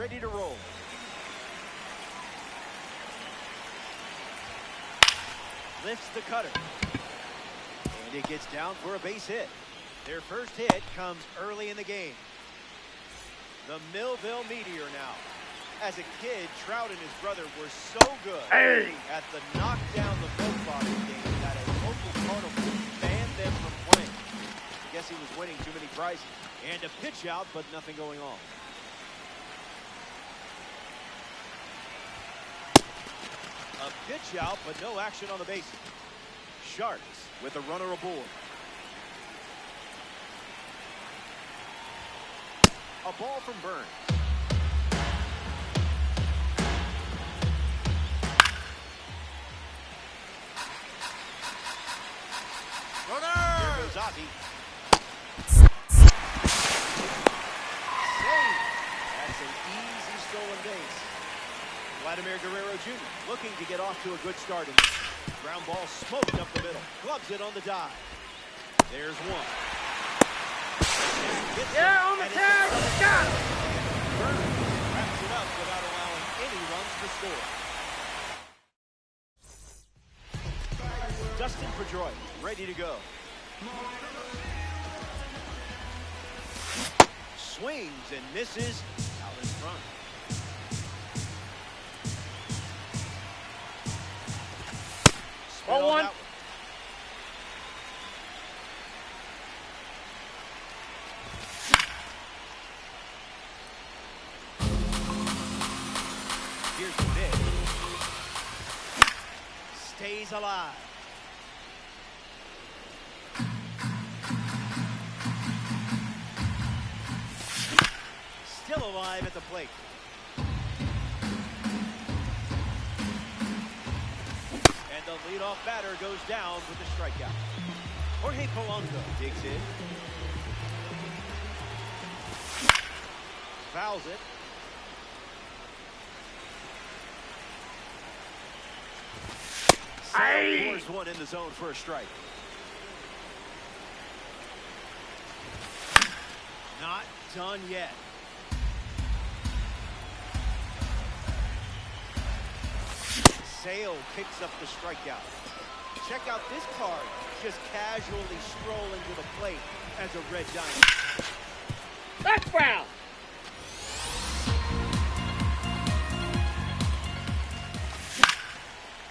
ready to roll. Lifts the cutter. And it gets down for a base hit. Their first hit comes early in the game. The Millville Meteor now. As a kid, Trout and his brother were so good at the knockdown the Milwaukee game that a local carnival banned them from playing. I guess he was winning too many prizes. And a pitch out, but nothing going on. A pitch out, but no action on the bases. Sharks with a runner aboard. A ball from Burns. Runner! There goes Ozzie. Save. That's an easy stolen base. Vladimir Guerrero Jr. looking to get off to a good start in this. Ground ball smoked up the middle. Gloves it on the dive. There's one. Yeah, on the tag. Got it. Burns wraps it up without allowing any runs to score. Dustin Pedroia ready to go. Swings and misses out in front. Ball one. Here's the pitch. Stays alive. Still alive at the plate. And the leadoff batter goes down with the strikeout. Jorge Polanco digs in. Fouls it. Pours one in the zone for a strike. Not done yet. Sale picks up the strikeout. Check out this card, just casually strolling to the plate as a Red Giant. That's foul.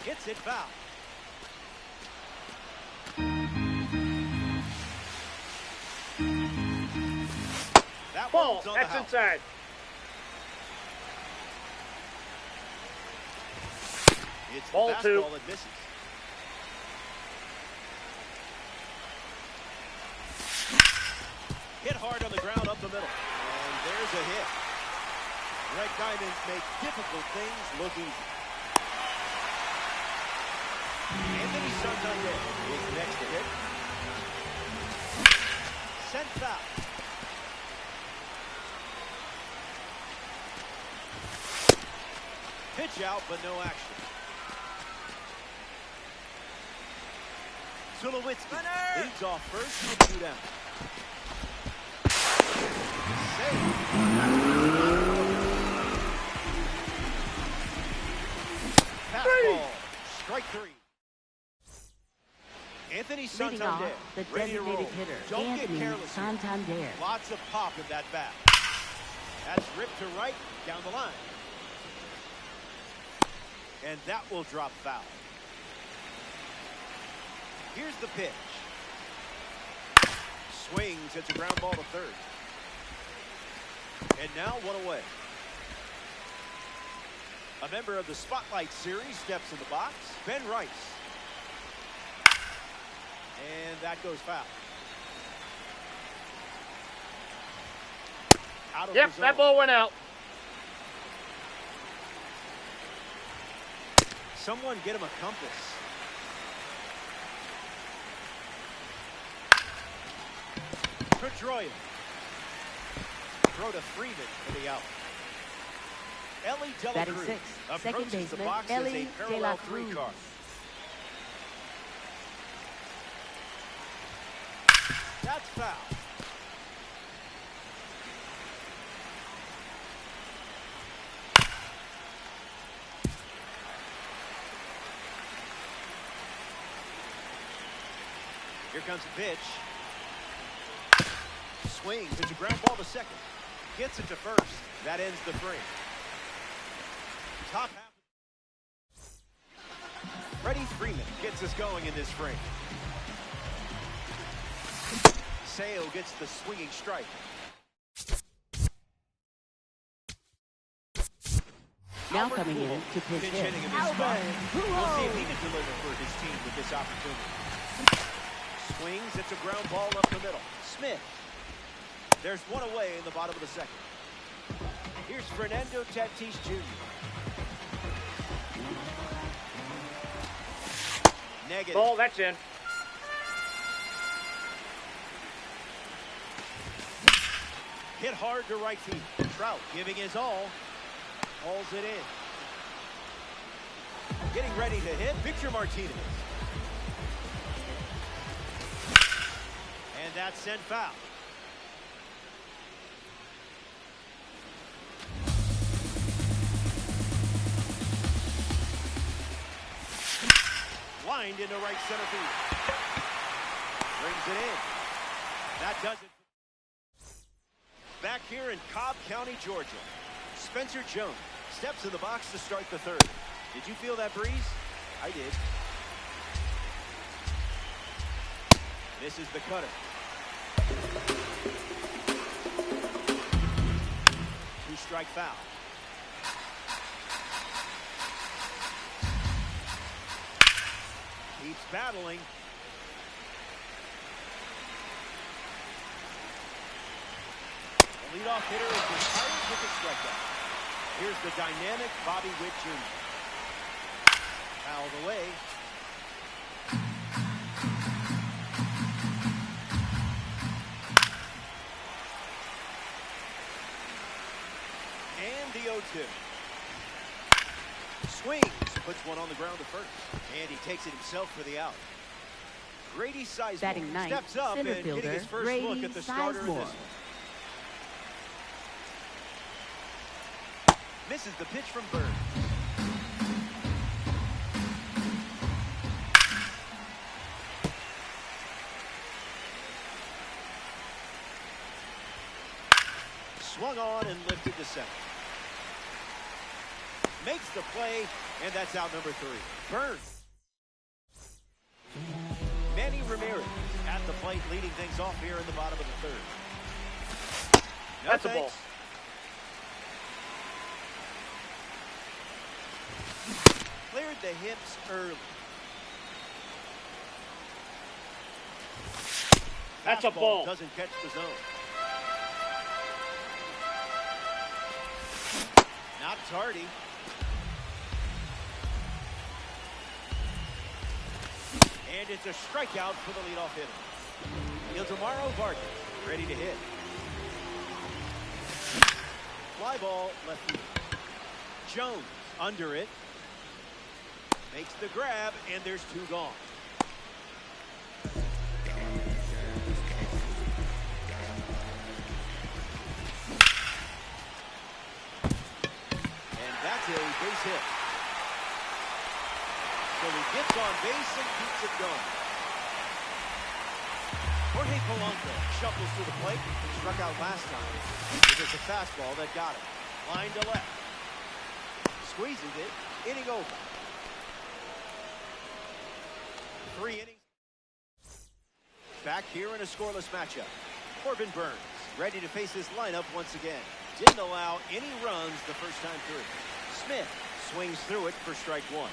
Hits it foul. That Ball. That's That's inside. It's Ball the two. fastball that misses. Hit hard on the ground up the middle. And there's a hit. Red Diamonds make difficult things look easy. Anthony Santander is next to hit. Sent foul. Pitch out, but no action. Tulowitzki leads off first with 2 down. Save. Fastball. Strike 3. Anthony Leading off, Santander the ready to roll. designated hitter, Don't Anthony get careless. Santander. Lots of pop in that bat. That's ripped to right down the line. And that will drop foul. Here's the pitch. Swings. It's a ground ball to third. And now 1 away. A member of the Spotlight Series steps in the box. Ben Rice. And that goes foul. Out of Yep, the that zone. ball went out. Someone get him a compass. Pedroia. Throw to Freeman for the out. Ellie De La Batting Cruz sixth, second approaches the baseman, box as a Ellie De La parallel 3 Cruz. card. That's foul. Here comes a pitch. Swings. It's a ground ball to second. Gets it to first. That ends the frame. Top half. Freddie Freeman gets us going in this frame. Sale gets the swinging strike. Now coming in to pitch hit. Hitting in this spot. We'll see if he can deliver for his team with this opportunity. Swings. It's a ground ball up the middle. Smith. There's one away in the bottom of the second. Here's Fernando Tatis Jr. Negative. Ball, that's in. Hit hard to right field. Trout giving his all. Hauls it in. Getting ready to hit, Victor Martinez. And that's sent foul. Lined into right center field. Brings it in. That does it. Back here in Cobb County, Georgia, Spencer Jones steps in the box to start the third. Did you feel that breeze? I did. Misses the cutter. Two-strike foul. Keeps battling. The leadoff hitter is retired with a strikeout. Here's the dynamic Bobby Witt Jr. Fouled away. And the 0-2. Swings, puts one on the ground to first. And he takes it himself for the out. Grady Sizemore Batting ninth, steps up and center getting his fielder, first look at the starter in this Sizemore. one. Misses the pitch from Burns. Swung on and lifted to second. Makes the play, and that's out number 3. Burns. Manny Ramirez at the plate, leading things off here in the bottom of the third. No That's thanks. a ball. Cleared the hips early. That's a Fastball ball. doesn't catch the zone. Not tardy. And it's a strikeout for the leadoff hitter. Ildemaro Vargas ready to hit. Fly ball left field. Jones under it. Makes the grab, and there's 2 gone. And that's a base hit. So he gets on base and keeps it going. Jorge Polanco shuffles to the plate. Struck out last time. It was a fastball that got him. Line to left. Squeezes it. Inning over. 3 innings. Back here in a scoreless matchup. Corbin Burns ready to face his lineup once again. Didn't allow any runs the first time through. Smith swings through it for strike 1.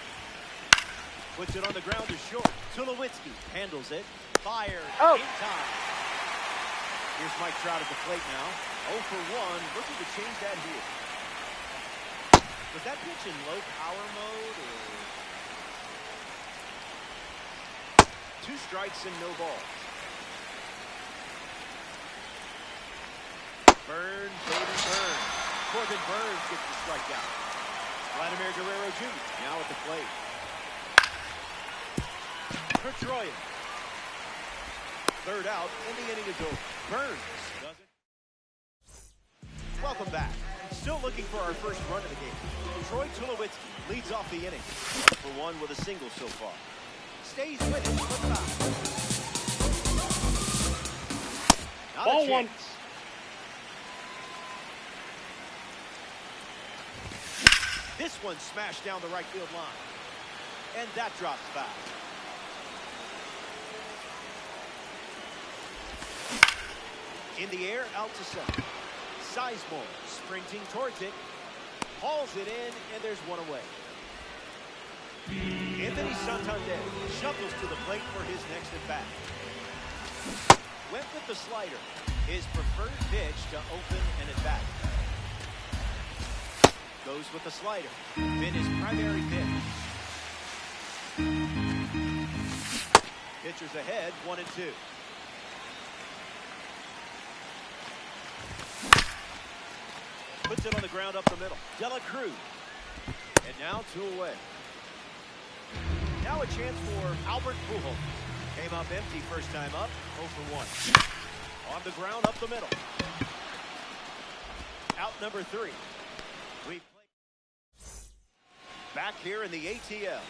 Puts it on the ground to short. Tulowitzki handles it. Fired in time. Here's Mike Trout at the plate now. 0 for 1. Looking to change that here. Was that pitch in low power mode or? 2 strikes and no balls. Burns, baby, Burns. Corbin Burns gets the strikeout. Vladimir Guerrero Jr. now at the plate. Pedroia. 3rd out, and the inning is over. Burns doesn't. Welcome back. Still looking for our first run of the game. Troy Tulowitzki leads off the inning. 1 for 1 with a single so far. Stays with it. Not Ball a one. chance. This one smashed down the right field line. And that drops foul. In the air, out to center. Sizemore sprinting towards it. Hauls it in, and there's one away. Anthony Santander shuffles to the plate for his next at-bat. Went with the slider, his preferred pitch to open an at-bat. Goes with the slider, been his primary pitch. Pitchers ahead, 1-2. Puts it on the ground up the middle. Dela Cruz. And now 2 away. Now a chance for Albert Pujols. Came up empty first time up, 0 for 1. On the ground up the middle. Out number 3. We play back here in the ATL.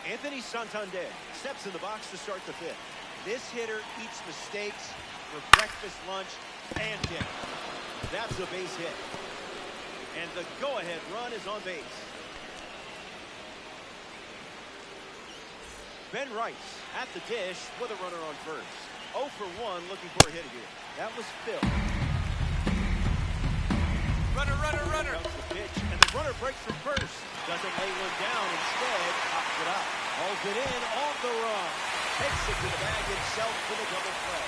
Anthony Santander steps in the box to start the 5th. This hitter eats mistakes for breakfast, lunch, and dinner. That's a base hit. And the go-ahead run is on base. Ben Rice at the dish with a runner on first. 0 for 1 looking for a hit here. That was Phil. Runner, runner, runner. Comes the pitch, and the runner breaks from first. Doesn't lay one down. Instead, pops it up. Hauls it in on the run. Takes it to the bag himself for the double play.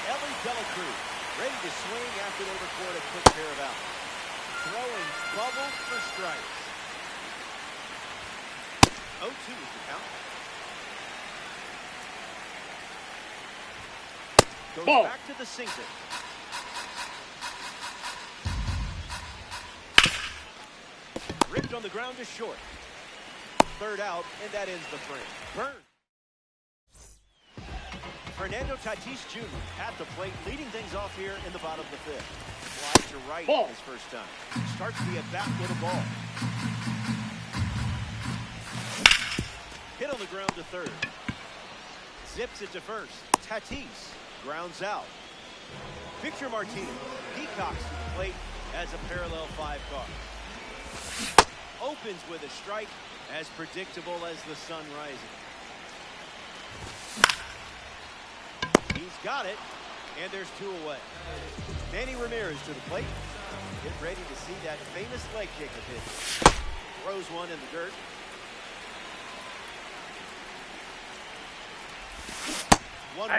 Ellie Dela Cruz ready to swing after they record a quick pair of outs. Throwing bubbles for strikes. 0-2 is the count. Goes Ball. back to the sinker. Ripped on the ground to short. 3rd out, and that ends the frame. Burns. Fernando Tatis Jr. at the plate, leading things off here in the bottom of the 5th. Fly to right Ball. his first time. Starts the at-bat with a ball. Hit on the ground to 3rd. Zips it to 1st. Tatis grounds out. Victor Martinez peacocks to the plate as a parallel 5 car. Opens with a strike, as predictable as the sun rising. He's got it, and there's 2 away. Manny Ramirez to the plate. Get ready to see that famous leg kick of his. Throws one in the dirt. One.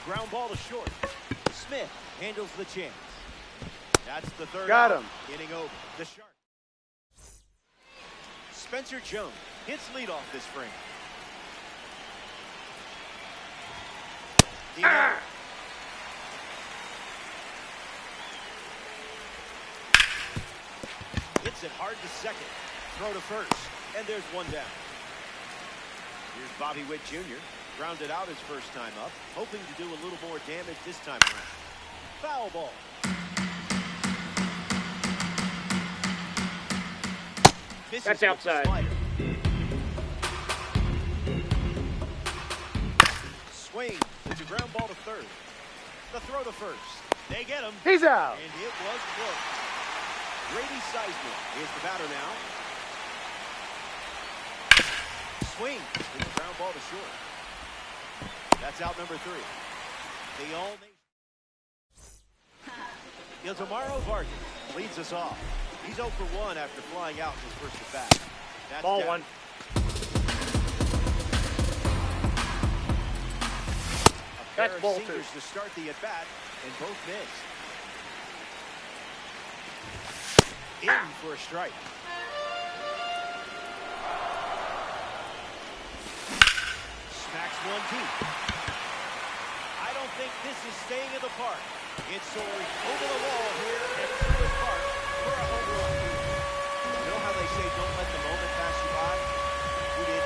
Ground ball to short. Smith handles the chance. That's the 3rd. Got out. him. Inning over. The Sharks. Spencer Jones hits leadoff this frame. Hits it hard to second. Throw to first. And there's 1 down. Here's Bobby Witt Jr. Grounded out his first time up, hoping to do a little more damage this time around. Foul ball. That's outside. Swing. It's a ground ball to 3rd. The throw to first. They get him. He's out. And it was close. Grady Sizemore is the batter now. Swing. It's a ground ball to short. That's out number 3. The all-nation. Iltomaro Vargas leads us off. He's 0 for 1 after flying out in his first at-bat. That's Ball down. 1. A pair That's of ball singers 2. to start the at-bat, and both missed. In for a strike. Smacks one deep. I don't think this is staying in the park. It soars over the wall here at Truist Park for a home run. You know how they say don't let the moment pass you by? Who did?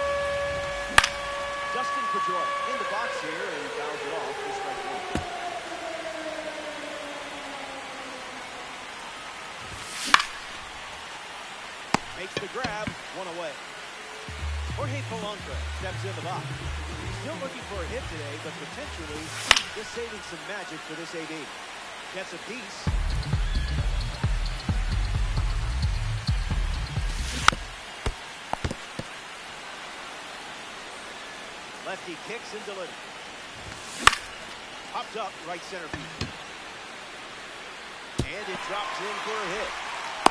Dustin Pedroia in the box here, and he fouls it off for strike 1. Makes the grab, 1 away. Jorge Polanco steps in the box. Still looking for a hit today, but potentially just saving some magic for this AB. Gets a piece. Lefty kicks and delivers. Popped up right center field. And it drops in for a hit.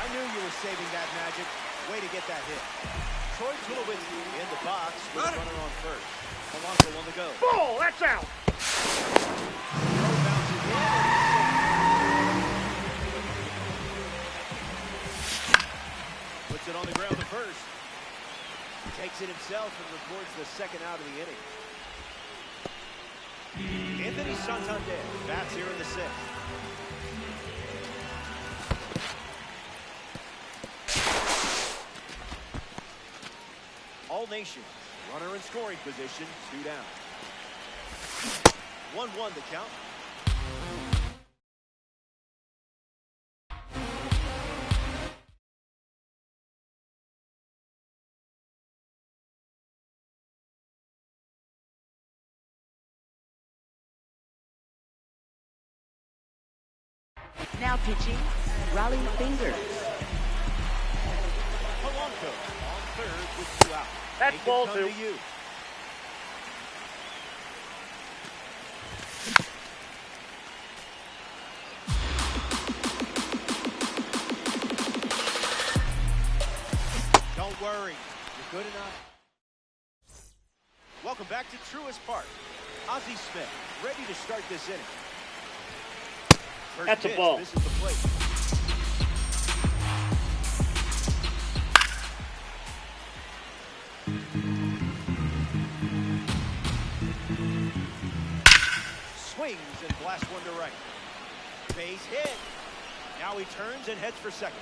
I knew you were saving that magic. Way to get that hit. Troy Tulowitzki in the box with a runner on first. Polanco on the go. Ball, that's out. Throw bounces in. Puts it on the ground to first. Takes it himself and records the second out of the inning. Anthony Santander bats here in the sixth. All nation, runner in scoring position, 2 down. 1-1 the count. Now pitching, Raleigh Fingers. Polanco on third with 2 out. That's They ball can come 2. to you. Don't worry, you're good enough. Welcome back to Truist Park. Ozzie Smith ready to start this inning. First That's a pitch, ball. This is the plate. Swings and blasts one to right. Base hit. Now he turns and heads for second.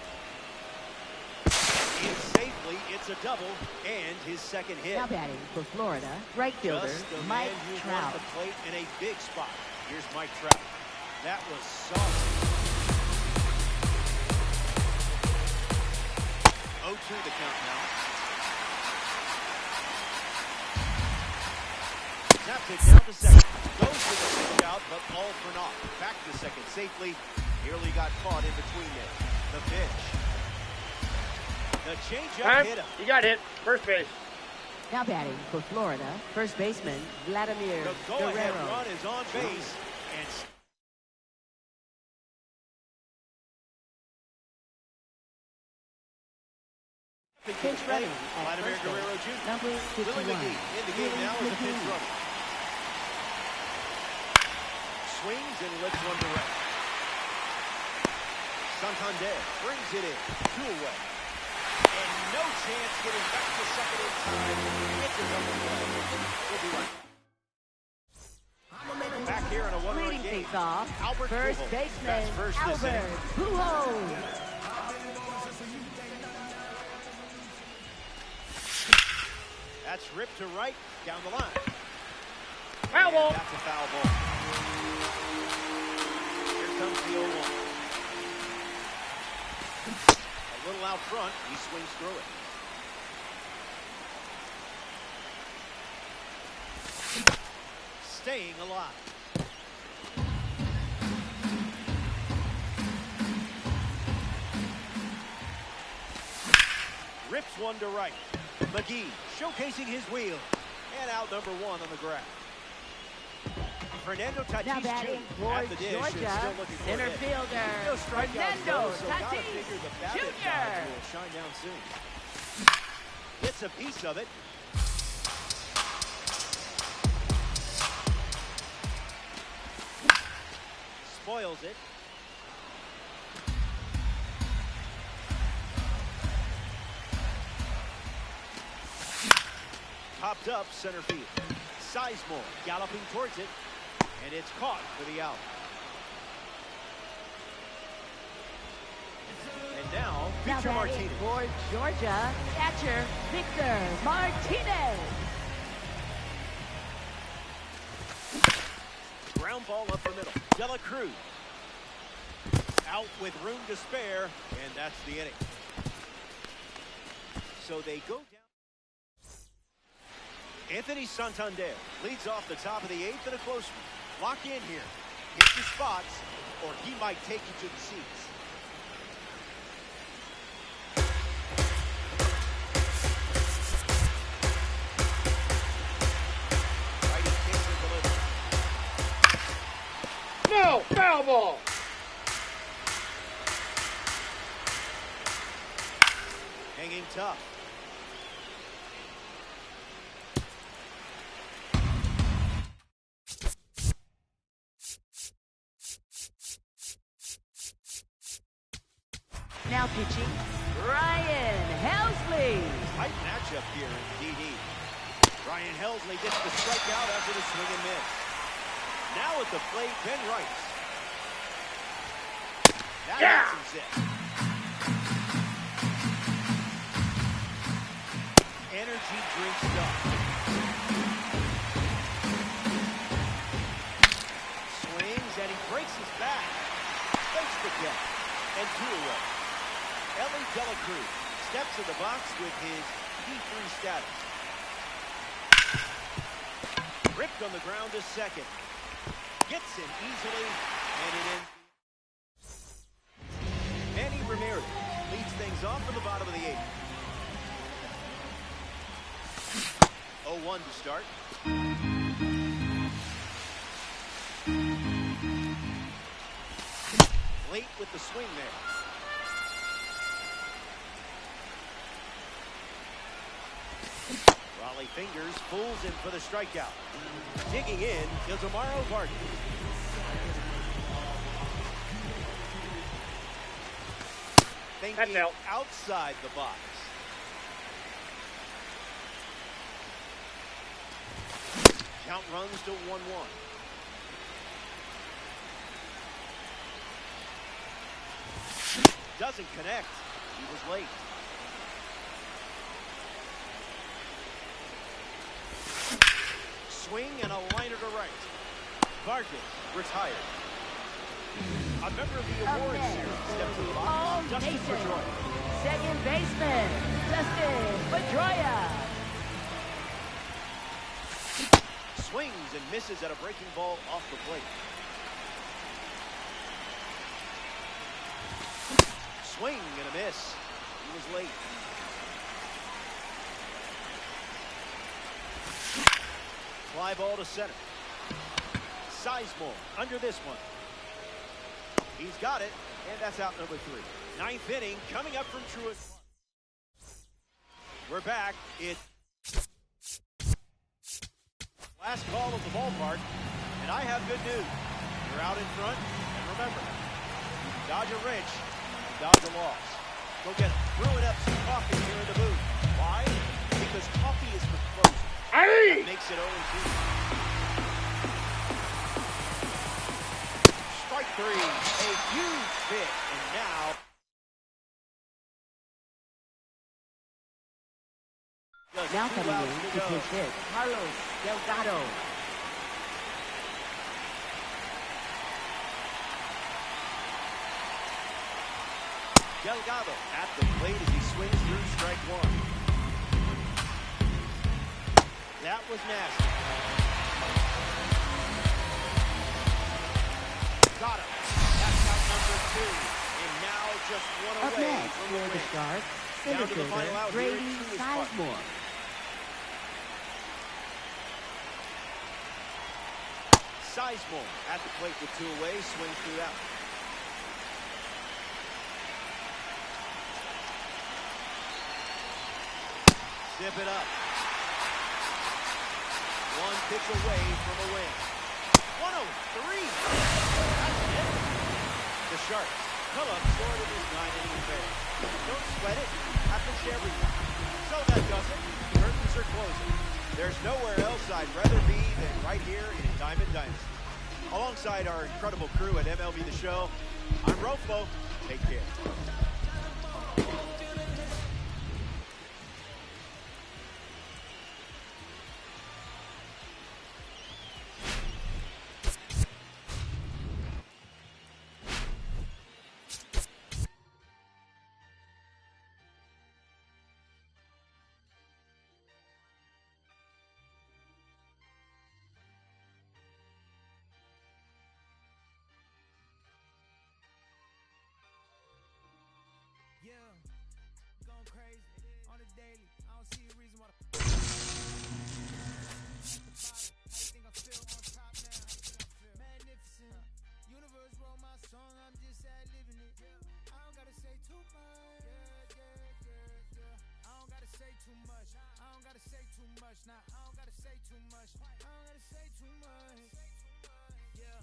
In safely, it's a double and his second hit. Now batting for Florida, right fielder, Just the Mike man who won Trout. the plate in a big spot. Here's Mike Trout. That was soft. 0-2 the count now. Snaps it down to second. Goes for the pitch out, but all for naught. Back to second safely. Nearly got caught in between there. The pitch. The changeup hit him. He got hit. First base. Now batting for Florida, first baseman, Vladimir The go-ahead Guerrero. run is on base. And Pinch running at Vladimir first Guerrero base, Jr. number Willie 51. McGee in the game now as a pinch runner. Swings and lifts one to right. Santander brings it in. 2 away. And no chance getting back to second in time. It's a double play. We'll be right back here in a one-run Leading game. things off, Albert first Pujols baseman, bats first this Albert inning. Pujols. That's ripped to right, down the line. Foul ball. That's a foul ball. Here comes the 0-1. A little out front, he swings through it. Staying alive. Rips one to right. McGee showcasing his wheel. And out number 1 on the ground. Fernando Now Tatis batting Jr. for at the dish and Georgia, still looking for center a hit. fielder, No strikeouts Fernando though, so gotta Tatis figure the BABIP Jr. side will shine down soon. Gets a piece of it. Spoils it. Popped up center field. Sizemore galloping towards it, and it's caught for the out. And now, Now Victor batting Martinez. for Georgia, catcher Victor Martinez. Ground ball up the middle. Dela Cruz. Out with room to spare, and that's the inning. So they go down. Anthony Santander leads off the top of the 8th in a close one. Lock in here. Hit your spots, or he might take you to the seats. Righty kicks and delivers. No, foul ball. Hanging tough. Now pitching, Ryan Helsley. Tight matchup here in DD. Ryan Helsley gets the strikeout after the swing and miss. Now at the plate, Ben Rice. That gets him set. Energy drink stuff. Swings and he breaks his back. Fakes the catch and 2 away. Ellie Dela Cruz steps in the box with his D3 status. Ripped on the ground to second. Gets him easily, and it ends. Manny Ramirez leads things off in the bottom of the 8th. 0-1 to start. Late with the swing there. Raleigh fingers, fools him for the strikeout. Digging in is Amaro Vargas. Thinking outside the box. Count runs to 1-1. Doesn't connect. He was late. Swing and a liner to right. Vargas retired. A member of the award series steps to the box. Dustin Pedroia. Second baseman, Dustin Pedroia. Swings and misses at a breaking ball off the plate. Swing and a miss. He was late. Fly ball to center. Sizemore under this one. He's got it, and that's out number 3. 9th inning coming up from Truist. We're back. It's last call of the ballpark, and I have good news. You're out in front, and remember, you can dodge a wrench, dodge a loss. Go get it. Brewing up some coffee here in the booth. Why? Because coffee is for closers. That makes it 0-2. Strike 3, a huge hit, and now coming in to pitch it, Carlos Delgado. Delgado at the plate as he swings through strike 1. That was nasty. Got him. That's out number 2. And now just one Up away next from for the the win. start, Down center to the final fielder out here, Brady Truist Park. Sizemore. Sizemore at the plate with 2 away, swings through that. Zip it up. 1 pitch away from a win. 103. That's it. The Sharks come up short of this 9-inning affair. Don't sweat it. Happens to everyone. So that does it. Curtains are closing. There's nowhere else I'd rather be than right here in Diamond Dynasty. Alongside our incredible crew at MLB The Show, I'm Rofo. Take care. Going crazy on the daily. I don't see a reason why the how you think I feel on top now? Magnificent. Universe wrote my song, I'm just ad-libbing it. I don't gotta say too much. I don't gotta say too much. I don't gotta say too much. Nah, I don't gotta say too much. I don't gotta say too much. Yeah.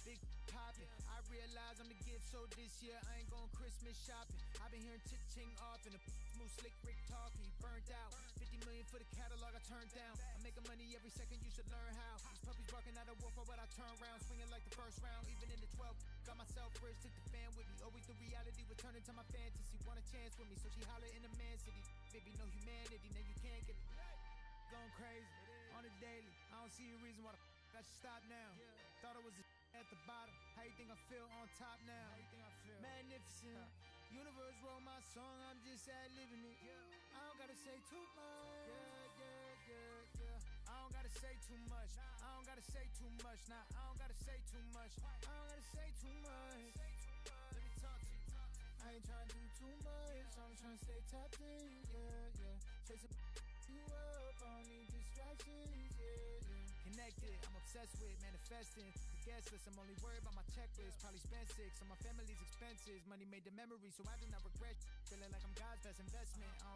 Big poppin', I realize I'm the gift, so this year I ain't going Christmas shopping. I've been hearing ching off and the move slick Rick talking. He burnt out, 50 million for the catalog I turned down. I'm making money every second, you should learn how. These puppies barking out of war for what I turn round, swinging like the first round, even in the 12th. Got myself rich, took the fan with me. Always the reality would turn into my fantasy. Want a chance with me, so she holler in the man city. Baby, no humanity, now you can't get it. Going crazy on the daily. I don't see a reason why I should stop now. Thought it was at the bottom. How you think I feel on top now? How you think I feel? Magnificent. Universe wrote my song, I'm just ad-libbing it. I don't gotta say too much. I don't gotta say too much. I don't gotta say too much. Nah, I don't gotta say too much. I don't gotta say too much. Let me talk to you. I ain't trying to do too much. I'm trying to stay tapped in. Chasing you up, I don't need distractions. Connected, I'm obsessed with manifesting. The guest list, I'm only worried about my checklist. Probably spent 6 on my family's expenses. Money made the memory, so I do not regret. Feeling like I'm God's best investment. I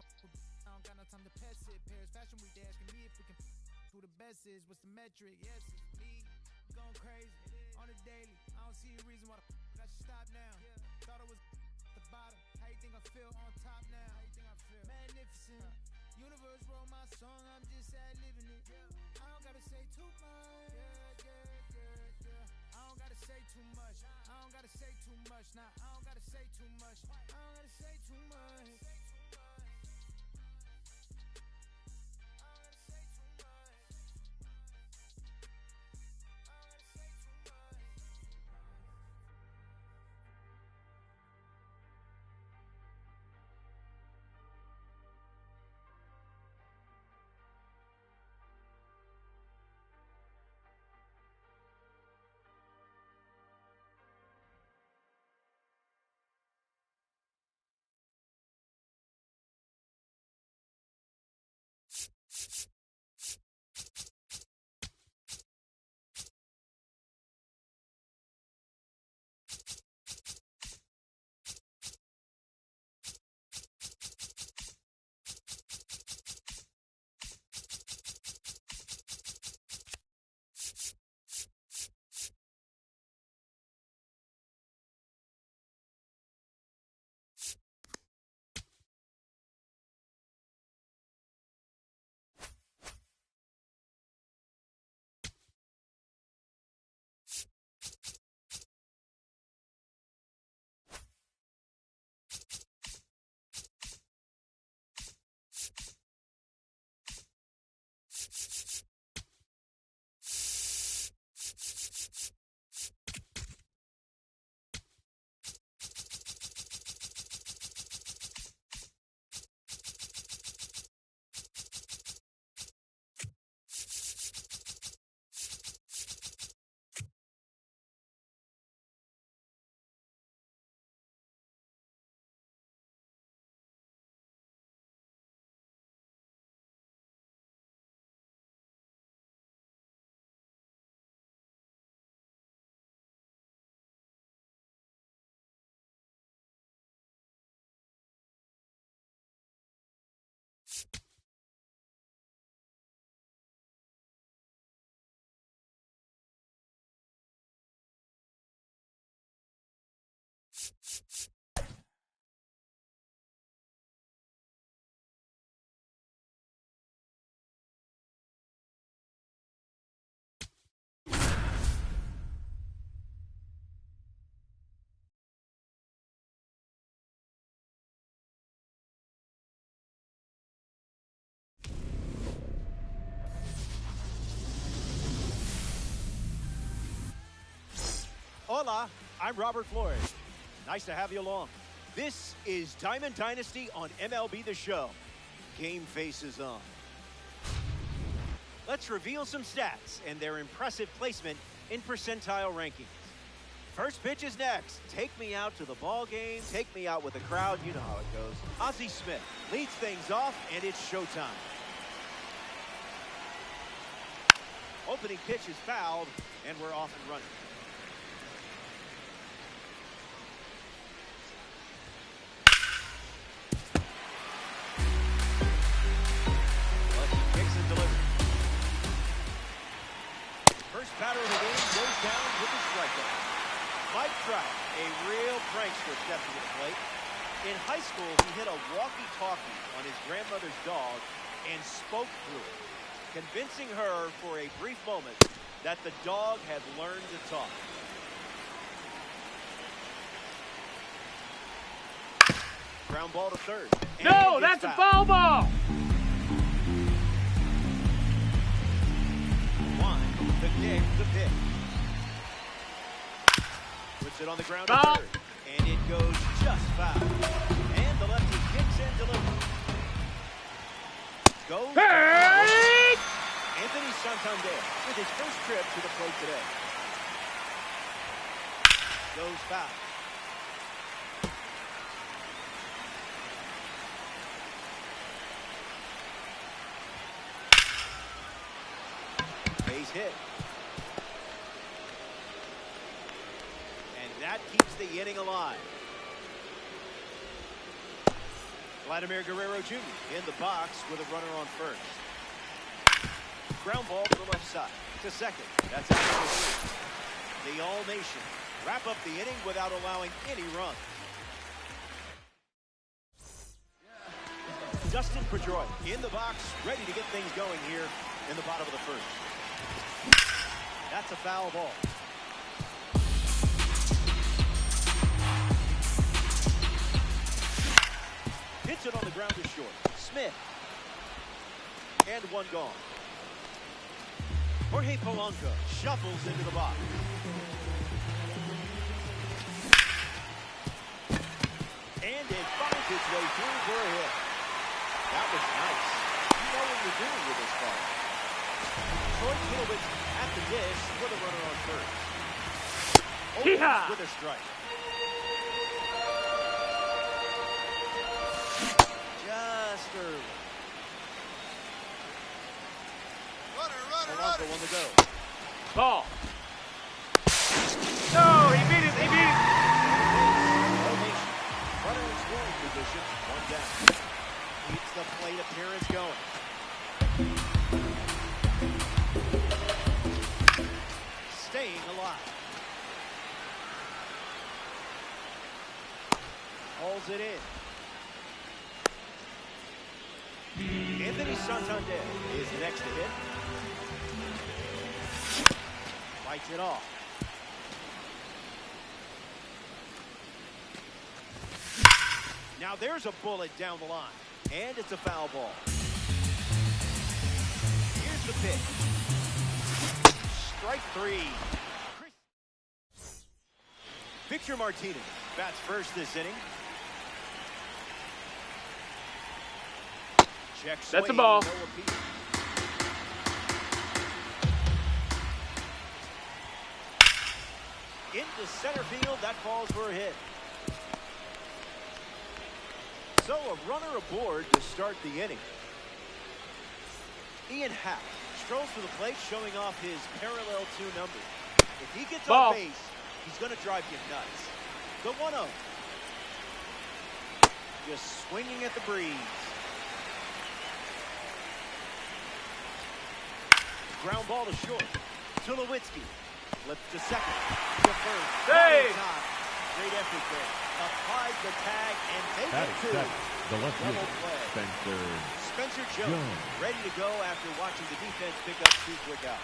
don't got no time to pest it. Paris Fashion Week, they asking me if we can who the best is. What's the metric? Yes, it's me. Going crazy on the daily. I don't see a reason why I should stop now. Thought it was the bottom. How you think I feel on top now? How you think I feel? Magnificent. Universe wrote my song, I'm just ad-libbing it. I don't gotta say too much. I don't gotta say too much. I don't gotta say too much. Nah, I don't gotta say too much. I don't gotta say too much. Hola, I'm Robert Flores. Nice to have you along. This is Diamond Dynasty on MLB The Show. Game face is on. Let's reveal some stats and their impressive placement in percentile rankings. First pitch is next. Take me out to the ball game. Take me out with the crowd. You know how it goes. Ozzie Smith leads things off, and it's showtime. Opening pitch is fouled, and we're off and running. Well, he kicks and delivers. First batter of the game goes down with a strikeout. Mike Trout, a real prankster, stepped to the plate. In high school, he hit a walkie-talkie on his grandmother's dog and spoke through it, convincing her for a brief moment that the dog had learned to talk. Ground ball to third. No, that's a foul ball. One, the kick, the pitch. Puts it on the ground to Foul. third, and it goes just foul. And the lefty kicks and delivers. Goes. Hey! Anthony Santander with his first trip to the plate today. Goes foul. Base hit. And that keeps the inning alive. Vladimir Guerrero Jr. in the box with a runner on first. Ground ball to the left side. To second. That's out number 3. The All-Nation wrap up the inning without allowing any run. Dustin Pedroia in the box, ready to get things going here in the bottom of the first. That's a foul ball. Hits it on the ground to short. Smith. And one gone. Jorge Polanco shuffles into the box. And it finds its way through for a hit. That was nice. You know what you're doing with this ball. Troy Tulowitzki at the dish with a runner on first. Opens with a strike. Just early. Polanco on the go. Ball. No, he beat it. He beat it. Runner in scoring position, one down. Keeps the plate appearance going. Staying alive. Hauls it in. Anthony Santander is next to hit. Fights it off. Now there's a bullet down the line. And it's a foul ball. Here's the pitch. Strike 3. Victor Martinez bats first this inning. Check swing. That's a ball. No appeal. Into center field, that falls for a hit. So a runner aboard to start the inning. Ian Happ strolls to the plate, showing off his parallel 2 number. If he gets Ball. on base, he's going to drive you nuts. The 1-0. Just swinging at the breeze. Ground ball to short. Tulowitzki flips to second. To first. Hey! Great effort there. Applies the tag and they That get is 2. set. The left Double fielder, play. Spencer Spencer Jones ready to go after watching the defense pick up 2 quick outs.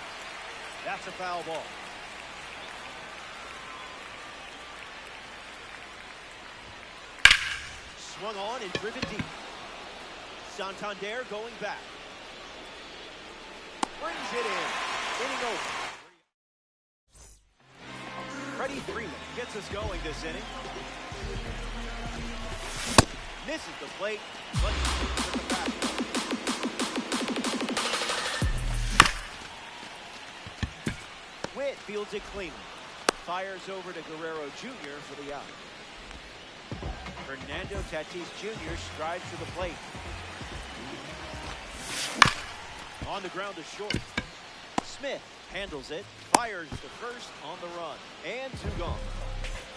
That's a foul ball. Swung on and driven deep. Santander going back. Brings it in. Inning over. Freddie Freeman gets us going this inning. Misses the plate, but swings at the fastball. Witt fields it cleanly. Fires over to Guerrero Jr. for the out. Fernando Tatis Jr. strides to the plate. On the ground to short. Smith handles it, fires to first on the run, and 2 gone.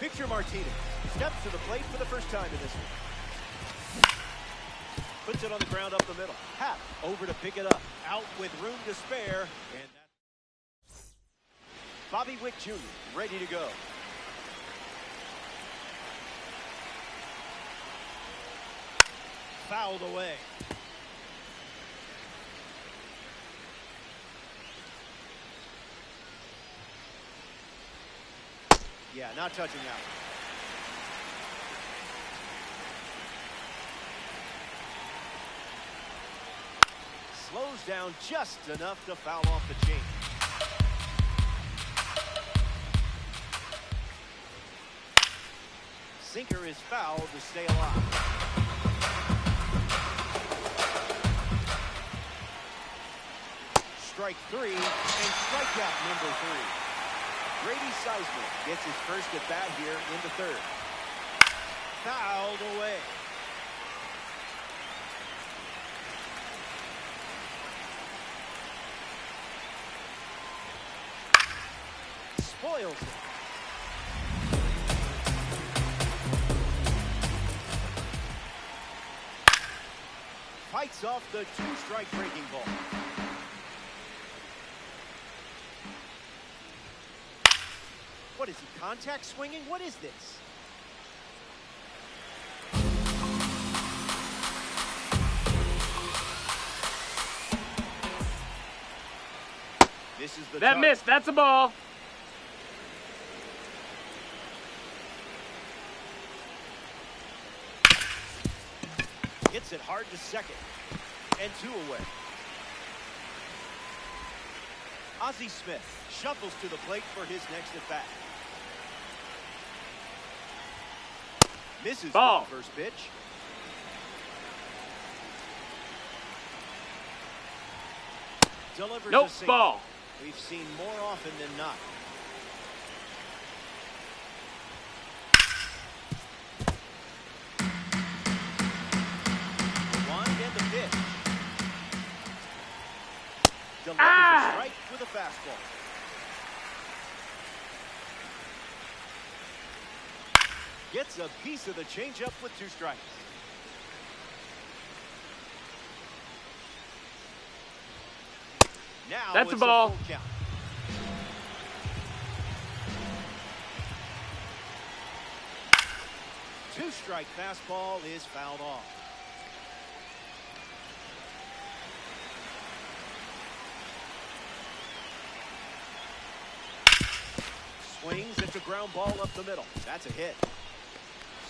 Victor Martinez steps to the plate for the first time in this one. Puts it on the ground up the middle. Happ over to pick it up. Out with room to spare. And that's Bobby Witt Jr. ready to go. Fouled away. Yeah, not touching that one. Slows down just enough to foul off the chain. Sinker is fouled to stay alive. Strike 3 and strikeout number 3. Brady Seisman gets his first at bat here in the 3rd. Fouled away. Spoils it. Fights off the 2-strike breaking ball. What is he, contact swinging? What is this? This is the That missed. That's a ball. Hits it hard to second. And 2 away. Ozzie Smith shuffles to the plate for his next at bat. Misses ball. The first pitch. Delivers nope, a single. Ball. We've seen more often than not. One and the pitch. Delivers a strike with a fastball. Gets a piece of the changeup with 2 strikes. Now that's it's a ball. full count. Two-strike fastball is fouled off. Swings, it's a ground ball up the middle. That's a hit.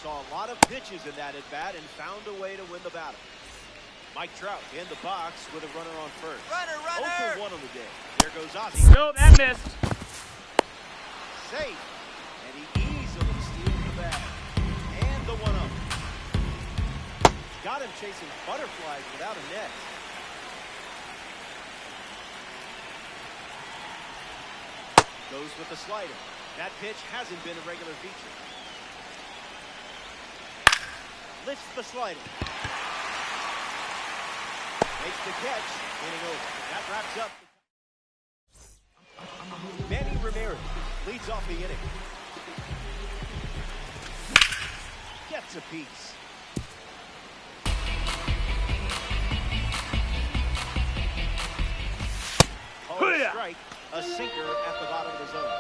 Saw a lot of pitches in that at-bat and found a way to win the battle. Mike Trout in the box with a runner on first. Runner, 0 runner! for 1 on the day. There goes Ozzie. No, that missed. Safe. And he easily steals the bag. And the 1-0. Got him chasing butterflies without a net. Goes with the slider. That pitch hasn't been a regular feature. Lifts the slider. Makes the catch. Inning over. That wraps up. Manny Ramirez leads off the inning. Gets a piece. Called a strike. A sinker at the bottom of the zone.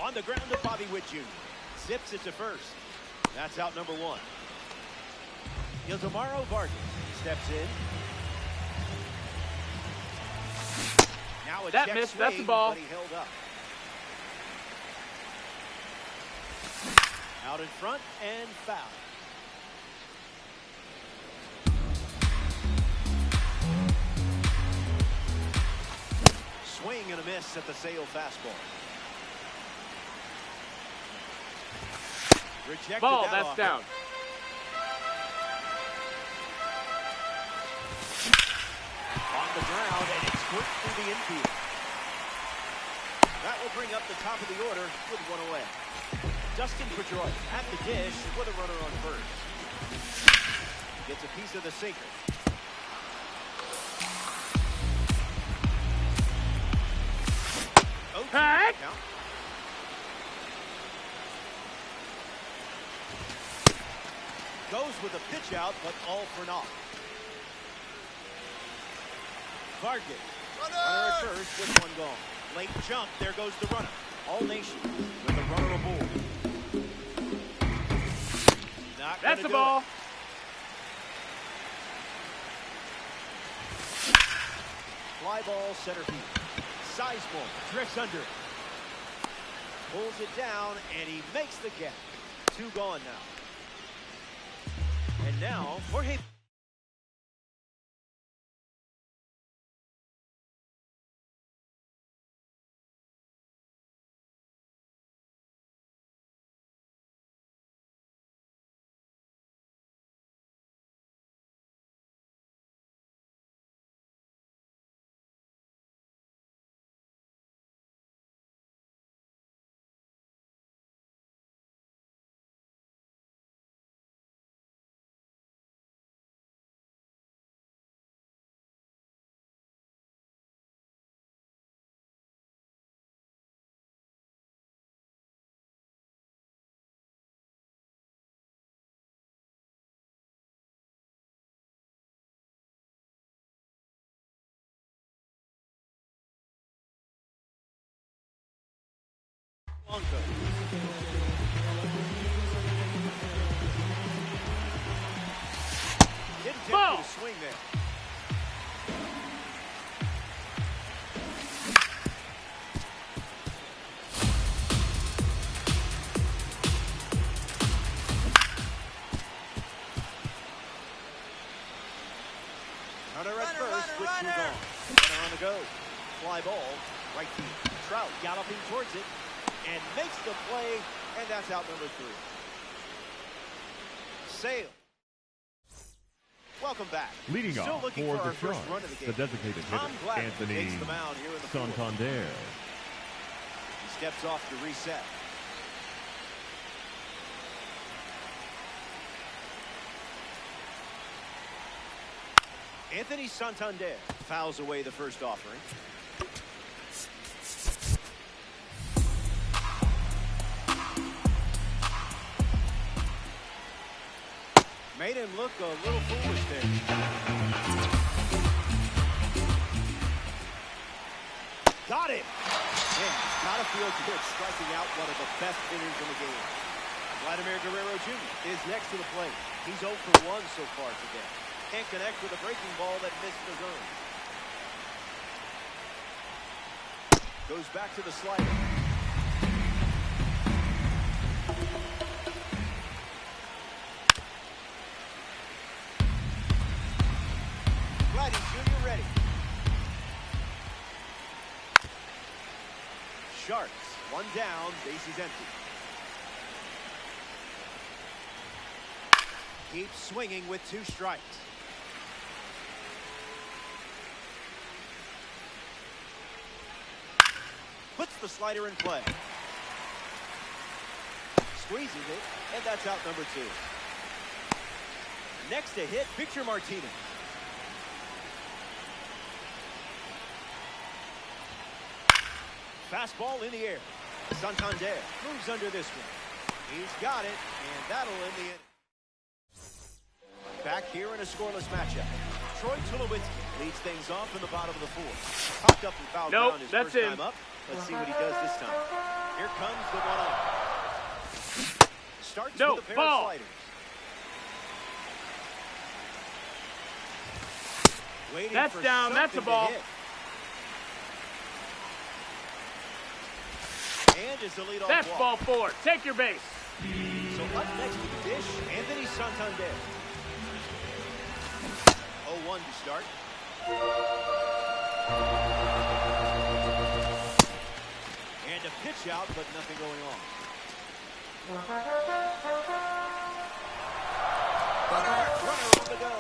On the ground to Bobby Witt Jr. Zips it to first. That's out number 1. Ildemaro Vargas steps in. Now a that check missed. swing, That's the ball. but he held up. Out in front and foul. Swing and a miss at the Sale fastball. Rejected ball. that That's offer. down. On the ground, and it's put through the infield. That will bring up the top of the order with one away. Dustin Pedroia at the dish with a runner on first. Gets a piece of the sinker. Hey! Goes with a pitch out, but all for naught. Vargas, runner at first with one gone. Late jump, there goes the runner. All Nation with the runner aboard. That's the ball. Fly ball, center field. Sizemore drifts under it. Pulls it down, and he makes the catch. 2 gone now. And now, Jorge. Didn't take Ball. to swing there. Runner at first with 2 gone. Runner on the go. Fly ball, right field. Trout galloping towards it and makes the play, and that's out number 3. Sale. Welcome back. Leading Still off looking for for our the first Sharks, run of the the game. designated Tom hitter, Glavine Anthony takes the mound here in the fourth. Santander. He steps off to reset. Anthony Santander fouls away the first offering. Made him look a little foolish there. Got it. Man, gotta feel good striking out one of the best hitters in the game. Vladimir Guerrero Jr. is next to the plate. He's 0 for 1 so far today. Can't connect with a breaking ball that missed the zone. Goes back to the slider. Vladdy Jr. ready. Sharks, 1 down, bases empty. Keeps swinging with 2 strikes. Puts the slider in play. Squeezes it, and that's out number 2. Next to hit, Victor Martinez. Fastball in the air. Santander moves under this one. He's got it, and that'll end the inning. Back here in a scoreless matchup. Troy Tulowitzki leads things off in the bottom of the 4th. Popped up and fouled down his first time up. Let's see what he does this time. Here comes the 1-0. Starts with a pair of sliders. Waiting that's for down. That's a ball. And is the leadoff That's walk. ball 4. Take your base. So up next to the dish, Anthony Santander. 0-1 to start. And a pitch out, but nothing going on. Runner on the go.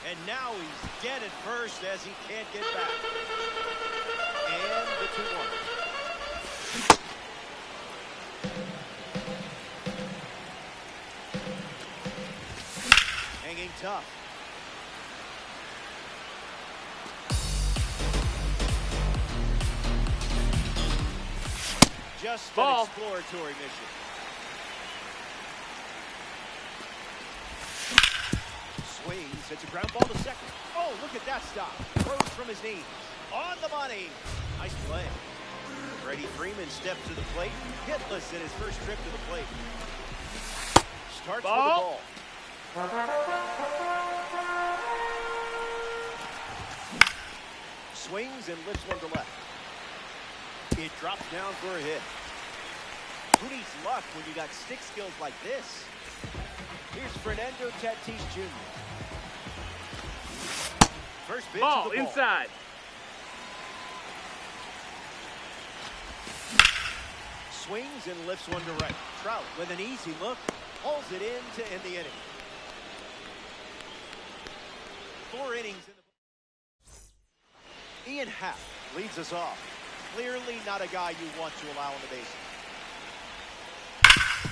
And And now he's dead at first as he can't get back. And the 2-1. Hanging tough. Just an exploratory mission. Swings, it's a ground ball to second. Oh, look at that stop. Throws from his knees. On the money. Nice play. Freddie Freeman steps to the plate. Hitless in his first trip to the plate. Starts with the ball. Swings and lifts one to left. It drops down for a hit. Who needs luck when you got stick skills like this? Here's Fernando Tatis Jr. First pitch ball to the ball. Inside. Swings and lifts one to right. Trout with an easy look. Pulls it in to end the inning. 4 innings in the... Ian Happ leads us off. Clearly not a guy you want to allow on the bases.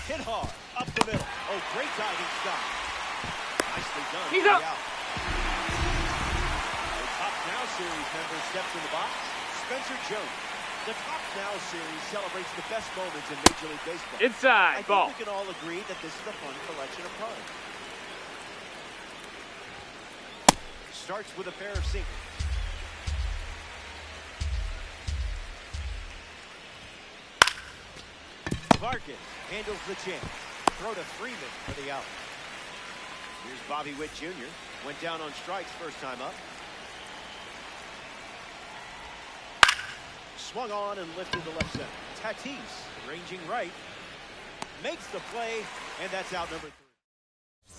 Hit hard, up the middle. Oh, great diving stop. Nicely done. He's up. The Top Now Series member steps in the box. Spencer Jones. The Top Now Series celebrates the best moments in Major League Baseball. Inside. Ball. I think we can all agree that this is a fun collection of cards. Starts with a pair of sinkers. Vargas handles the chance. Throw to Freeman for the out. Here's Bobby Witt Jr. Went down on strikes first time up. Swung on and lifted to left center. Tatis ranging right. Makes the play, and that's out number 3.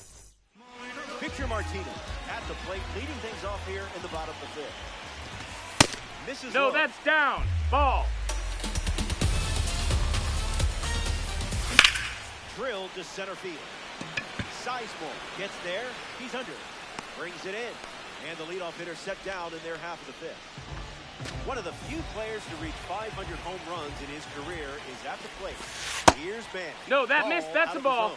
Victor Martinez at the plate, leading things off here in the bottom of the 5th. Misses No, low. that's down. Ball. Drilled to center field. Sizemore gets there. He's under it. Brings it in. And the leadoff hitter set down in their half of the 5th. One of the few players to reach 500 home runs in his career is at the plate. Here's Bannon. No, that missed. That's a ball.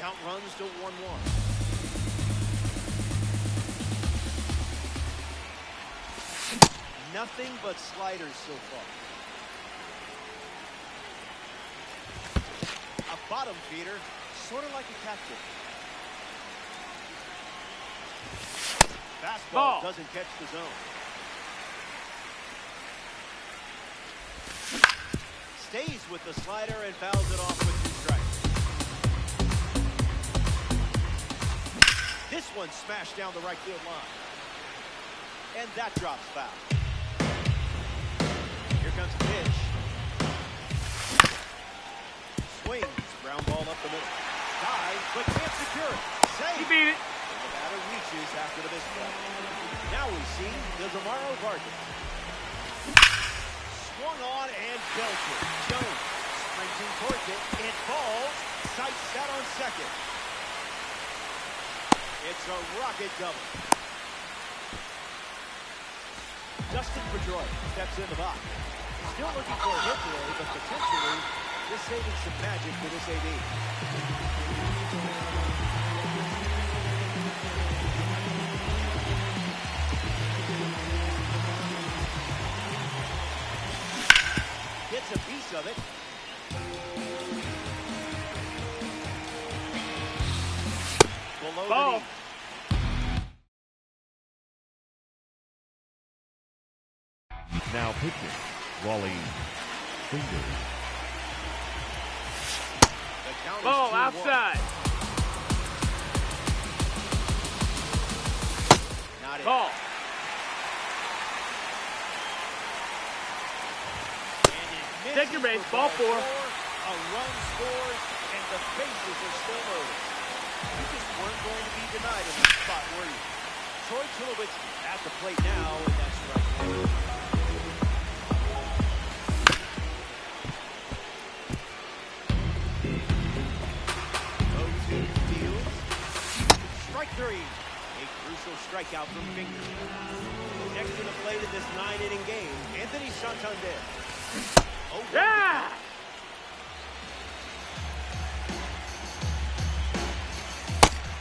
Count runs to 1-1. Nothing but sliders so far. A bottom feeder, sort of like a catcher. Fastball doesn't catch the zone. Stays with the slider and fouls it off with 2 strikes. This one smashed down the right field line. And that drops foul. Here comes the pitch. Swings, ground ball up the middle. Dives, but can't secure it. Safe. He beat it. And the batter reaches after the missed play. Now we see Desmaro Vargas. Swung on and belted. Jones sprinting towards it. It falls. Sights out on second. It's a rocket double. Justin Pedroia steps in the box. Still looking for a hit today, but potentially just saving some magic for this AB. Gets a piece of it. Below Ball. the knee. Now pitching, Wally Finger. The count is Ball 2-1. outside. Not it. Ball. And it Take your misses base. for Ball ball 4. A run scores, and the bases are still loaded. You just weren't going to be denied in this spot, were you? Troy Tulowitzki at the plate now, and that's strike 1. strikeout from Finger. Next to the plate in this 9-inning game, Anthony Santander. Oh, Yeah!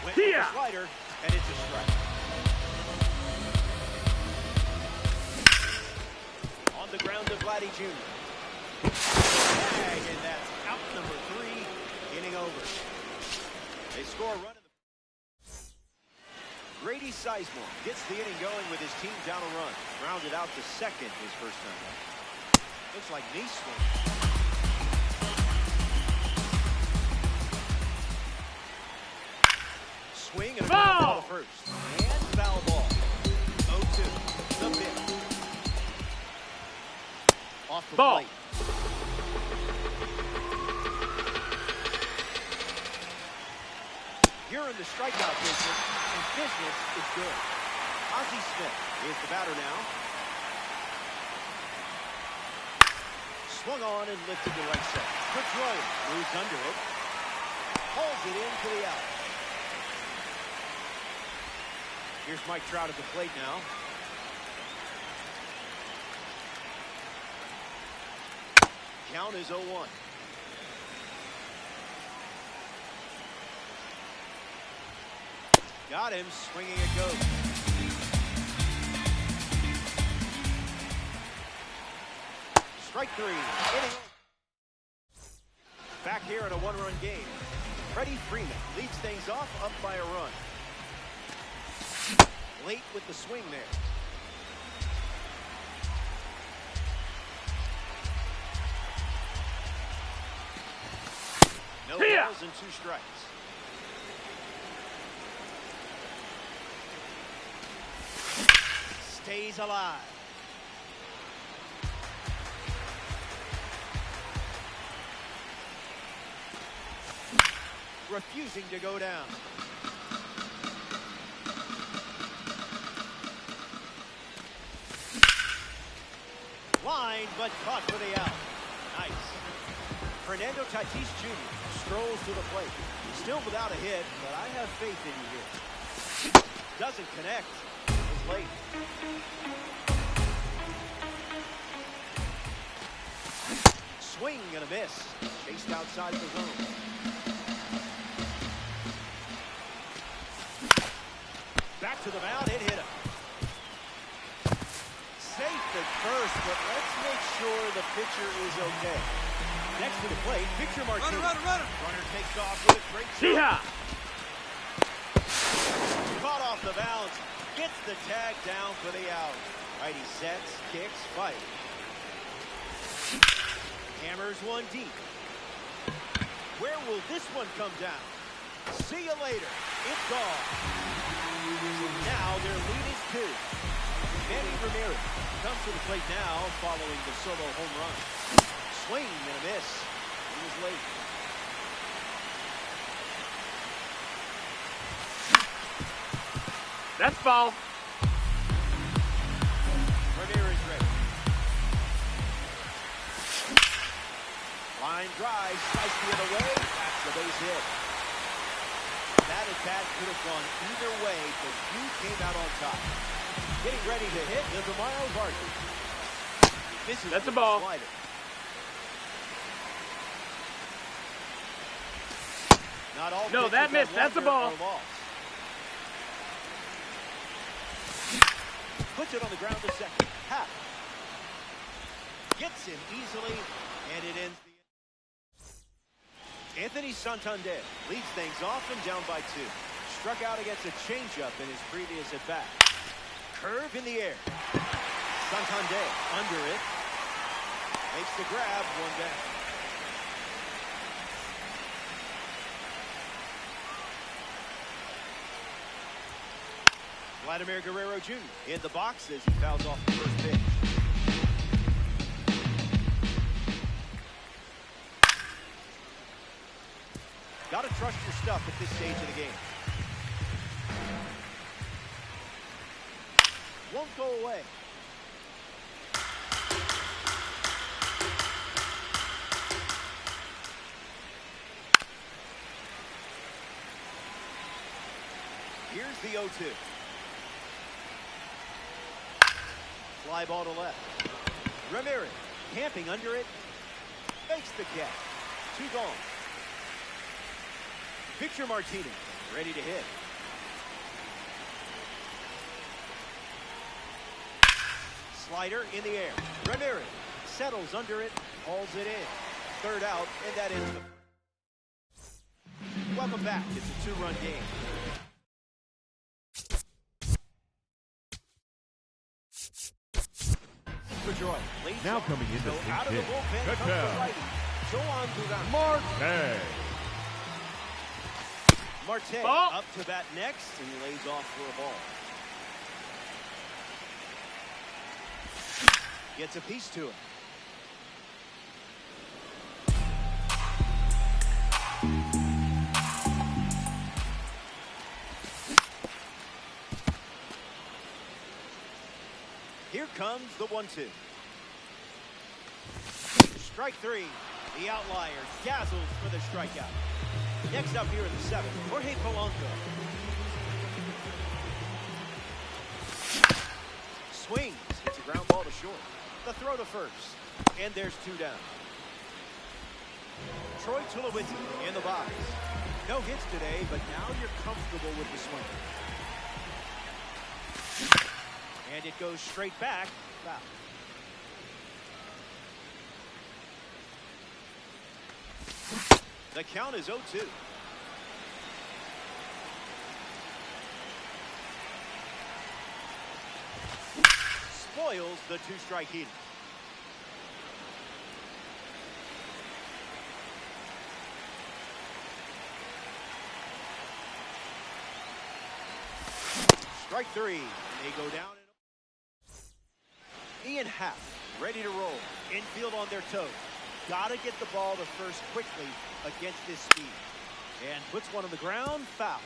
went with the slider, and it's a strike. On the ground to Vladdy Jr. Tag, and that's out number 3, inning over. They score a run in the... Grady Sizemore gets the inning going with his team down a run. Grounded out to second his first time up. Looks like knee swing. Swing and a foul ball to first. And foul ball. 0-2. The pitch. Off the plate. You're in the strikeout business, and business is good. Ozzie Smith is the batter now. Swung on and lifted to right center. Pedroia moves under it. Pulls it in to the out. Here's Mike Trout at the plate now. Count is 0-1. Got him, swinging it goes. Strike 3. Inning. Back here in a one-run game. Freddie Freeman leads things off, up by a run. Late with the swing there. No balls and 2 strikes. Stays alive. Refusing to go down. Line, but caught for the out. Nice. Fernando Tatis Jr. strolls to the plate. Still without a hit, but I have faith in you here. Doesn't connect. It's late. Swing and a miss. Chased outside of the zone. Back to the mound. It hit him. Safe at first, but let's make sure the pitcher is okay. Next to the plate, pitcher Martinez. Runner takes off with a great shot. Caught off the bounce. Gets the tag down for the out. Righty sets, kicks, fight. Hammers one deep. Where will this one come down? See you later. It's gone. Now their lead is 2. Manny Ramirez comes to the plate now following the solo home run. Swing and a miss. He was late. That's foul. Ramirez ready. Line drive, slice the other way. That's the base hit. That attack could have gone either way, but you came out on top. Getting ready to hit is Miles Hardy. That's a ball. Slider. Not all No, that missed. That's a ball. Puts it on the ground to second. Happ gets him easily, and it ends the inning. Anthony Santander leads things off and down by 2. Struck out against a changeup in his previous at-bat. Curve in the air. Santander under it. Makes the grab, 1 down. Vladimir Guerrero Jr. in the box as he fouls off the first pitch. Got to trust your stuff at this stage of the game. Won't go away. Here's the 0-2. Fly ball to left. Ramirez camping under it. Makes the catch. 2 gone. Victor Martinez ready to hit. Slider in the air. Ramirez settles under it, hauls it in. 3rd out, and that is the... Welcome back. It's a 2-run game. Pedroia leads Now on. coming into So the out of the pitch. bullpen comes the righty, Joan Duran. Marte. Marte Ball. up to bat next, and he lays off for a ball. Gets a piece to it. Here comes the 1-2. Strike 3. The outlier dazzles for the strikeout. Next up here in the 7th, Jorge Polanco. Swings, hits a ground ball to short. The throw to first, and there's 2 down. Troy Tulowitzki in the box. No hits today, but now you're comfortable with the swing. And it goes straight back. Foul. The count is 0-2. Spoils the 2-strike heater. Strike 3. They go down. Ian Happ ready to roll. Infield on their toes. Got to get the ball to first quickly against this speed. And puts one on the ground. Foul.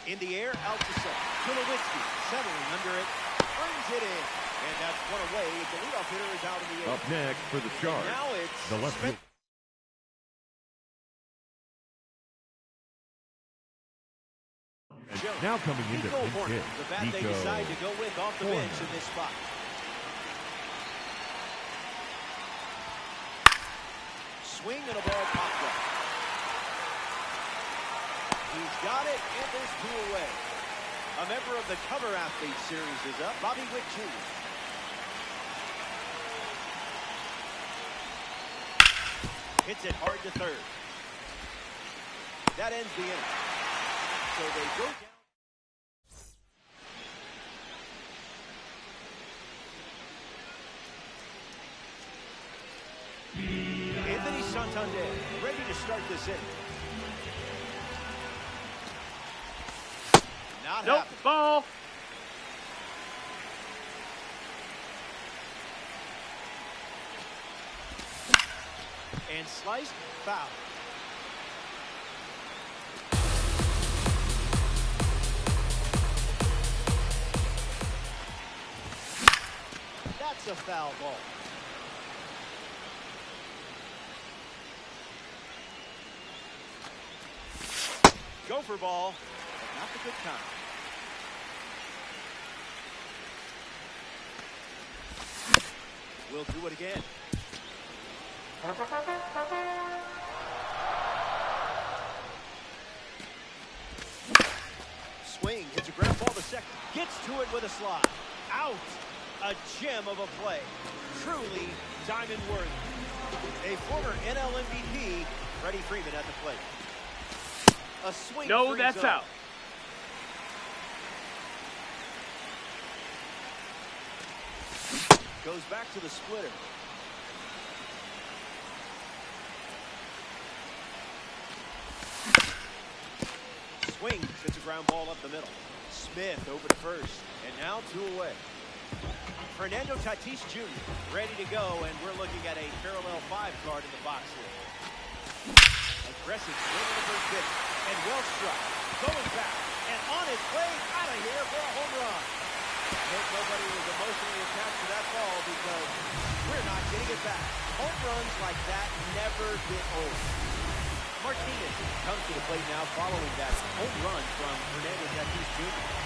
In the air, out to center. Tulowitzki settling under it. Brings it in. And that's one away. The leadoff hitter is out in the air. Up next for the Sharks, Now it's the left field. Now coming into Nico the Horner, pitch, the bat they decide to go with off the bench in this spot. Swing and a ball popped up. He's got it, and there's 2 away. A member of the Cover Athlete Series is up, Bobby Wick Jr. Hits it hard to third. That ends the inning. So they go down. Anthony Santander ready to start this inning. Not Nope, happening. ball. And sliced, foul. That's a foul ball. Gopher ball, but not the good kind. We'll do it again. Swing, hits a ground ball to second. Gets to it with a slide. Out. A gem of a play. Truly diamond worthy. A former NL MVP, Freddie Freeman at the plate. A swing. No, that's out. Goes back to the splitter. Swings, hits a ground ball up the middle. Smith over to first, and now 2 away. Fernando Tatis Jr. ready to go, and we're looking at a parallel 5 card in the box here. Aggressive swing in the first pitch, and well struck. Going back, and on its way out of here for a home run. I hope nobody was emotionally attached to that ball because we're not getting it back. Home runs like that never get old. Martinez comes to the plate now following that home run from Hernandez Tatis Jr.